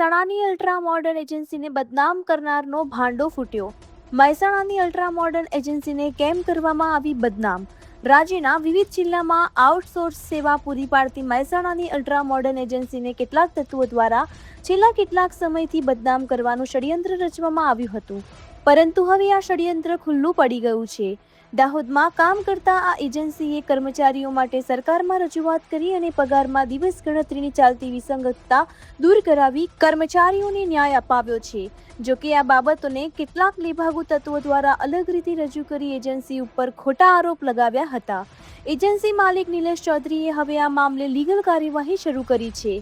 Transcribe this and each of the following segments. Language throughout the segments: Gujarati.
મહેસાણાની અલ્ટ્રા મોડર્ન એજન્સીને બદનામ કરનારનો ભાંડો ફૂટ્યો। મહેસાણાની અલ્ટ્રા મોડર્ન એજન્સીને કેમ કરવામાં આવી બદનામ? રાજ્યના વિવિધ જિલ્લામાં આઉટસોર્સ સેવા પૂરી પાડતી મહેસાણાની અલ્ટ્રા મોડર્ન એજન્સીને કેટલાક તત્વો દ્વારા છેલ્લા કેટલાક સમયથી બદનામ કરવાનું ષડયંત્ર રચવામાં આવ્યું હતું, પરંતુ હવે આ ષડયંત્ર ખુલ્લું પડી ગયું છે। દાહોદમાં કામ કરતા આ એજન્સીએ કર્મચારીઓ માટે સરકારમાં રજૂઆત કરી અને પગારમાં દિવસ ગણતરીની ચાલતી વિસંગતતા દૂર કરાવી કર્મચારીઓને ન્યાય અપાવ્યો છે। જો કે આ બાબતોને કેટલાક લેભાગુ તત્વો દ્વારા અલગ રીતે રજૂ કરી એજન્સી ઉપર ખોટા આરોપ લગાવ્યા હતા। એજન્સી માલિક નિલેશ ચૌધરીએ હવે આ મામલે લીગલ કાર્યવાહી શરૂ કરી છે।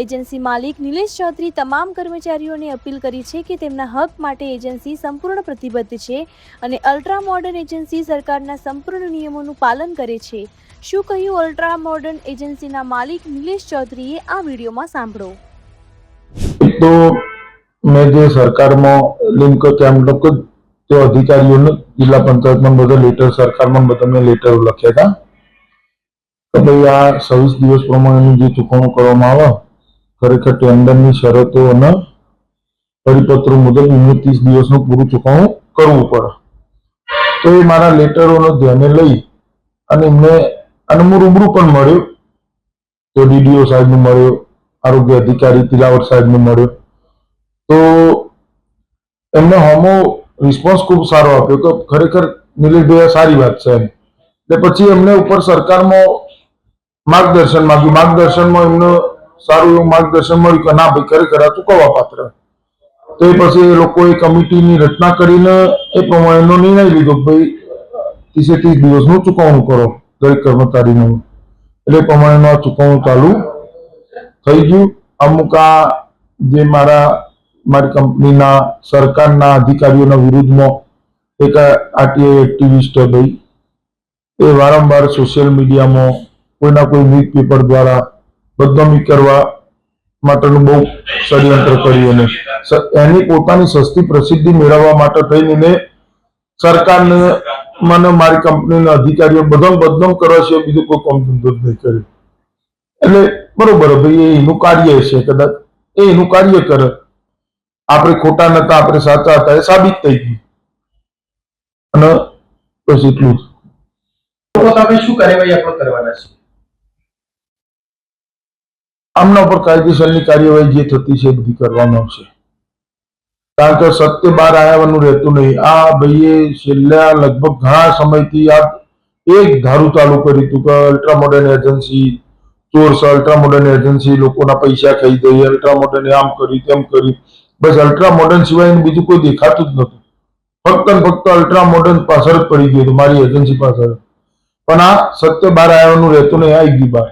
એજન્સી માલિક નિલેશ ચૌધરી તમામ કર્મચારીઓને અપીલ કરી છે કે તેમના હક માટે એજન્સી સંપૂર્ણ પ્રતિબદ્ધ છે અને અલ્ટ્રા મોડર્ન એજન્સી સરકારના સંપૂર્ણ નિયમોનું પાલન કરે છે। શું કહ્યું અલ્ટ્રા મોડર્ન એજન્સીના માલિક નિલેશ ચૌધરીએ? આ વિડીયોમાં સાંભળો। तो मैं जो सरकार में लिंक क्या मतलब कि जो अधिकारियों ने जिला पंचायत में बधा लेटर सरकार में बधा में लेटर लख्या था कि भाई आ 26 दिवस प्रमाणे जो चुकवणू करवामां आवे खरेखर टेन्डरनी शरतो अने परिपत्र मुजब 30 दिवसનું પૂરું ચુકવણું કરવું પડે। તો એ મારા લેટરોને ધ્યાને લઈ અને એમને અનમુ રૂબરૂ પણ મળ્યો, તો ડીડીઓ સાહેબને મળ્યો, આરોગ્ય અધિકારી તિલાવર સાહેબને મળ્યો, તો એમને હોમો રિસ્પોન્સ ખૂબ સારો આપ્યો કે ખરેખર નિલેશભાઈ સારી વાત છે એમ। એટલે પછી એમને ઉપર સરકારમાં માર્ગદર્શન માંગ્યું, માર્ગદર્શનમાં એમને સારું એવું માર્ગદર્શન મળ્યું કે ના ભાઈ ખરેખર આ ચૂકવવા પાત્ર। તો એ પછી એ લોકોએ કમિટીની રચના કરીને એ પ્રમાણેનો નિર્ણય લીધો કે ભાઈ 30 દિવસનું ચૂકવણું કરો દરેક કર્મચારીનું। એટલે એ પ્રમાણેનું આ ચૂકવણું ચાલુ થઈ ગયું। અમુક આ જે મારી કંપનીના સરકારના અધિકારીઓના વિરુદ્ધમાં એક આરટીઆઈ એક્ટિવિસ્ટ ભાઈ એ વારંવાર સોશિયલ મીડિયામાં કોઈના કોઈ ન્યૂઝ પેપર દ્વારા બદનામી કરવા માટેનું બહુ ષડયંત્ર કર્યું અને એની પોતાની સસ્તી પ્રસિદ્ધિ મેળવવા માટે થઈને સરકારને મને મારી કંપનીના અધિકારીઓ બધાને બદનામ કરવા છે, બીજું કોઈ કામ ધંધો જ નહીં કર્યું। એટલે બરોબર ભાઈ એનું કાર્ય છે, કદાચ એનું કાર્ય કરે, આપણે ખોટા નતા આપણે સાચા હતા એ સાબિત થઈ ગયું અને બસ એટલું જ। તમે શું કાર્યવાહી આપણે કરવાના છે? આમના ઉપર કાયદેસરની કાર્યવાહી જે થતી છે એ બધી કરવામાં આવશે, કારણ કે સત્ય બહાર આવવાનું રહેતું નહીં। આ ભાઈએ છેલ્લા લગભગ ઘણા સમયથી આ એક ધારું ચાલુ કર્યું હતું કે અલ્ટ્રા મોડર્ન એજન્સી ચોર છે, અલ્ટ્રા મોડર્ન એજન્સી લોકોના પૈસા ખાઈ ગઈ, અલ્ટ્રા મોડર્ન આમ કર્યું તેમ કર્યું, બસ અલ્ટ્રા મોડર્ન સિવાય બીજું કોઈ દેખાતું જ નતું। ફક્ત ને ફક્ત અલ્ટ્રા મોડર્ન પાછળ જ પડી ગયું હતું, મારી એજન્સી પાછળ। પણ આ સત્ય બહાર આવવાનું રહેતું નહીં, આવી ગયું બહાર।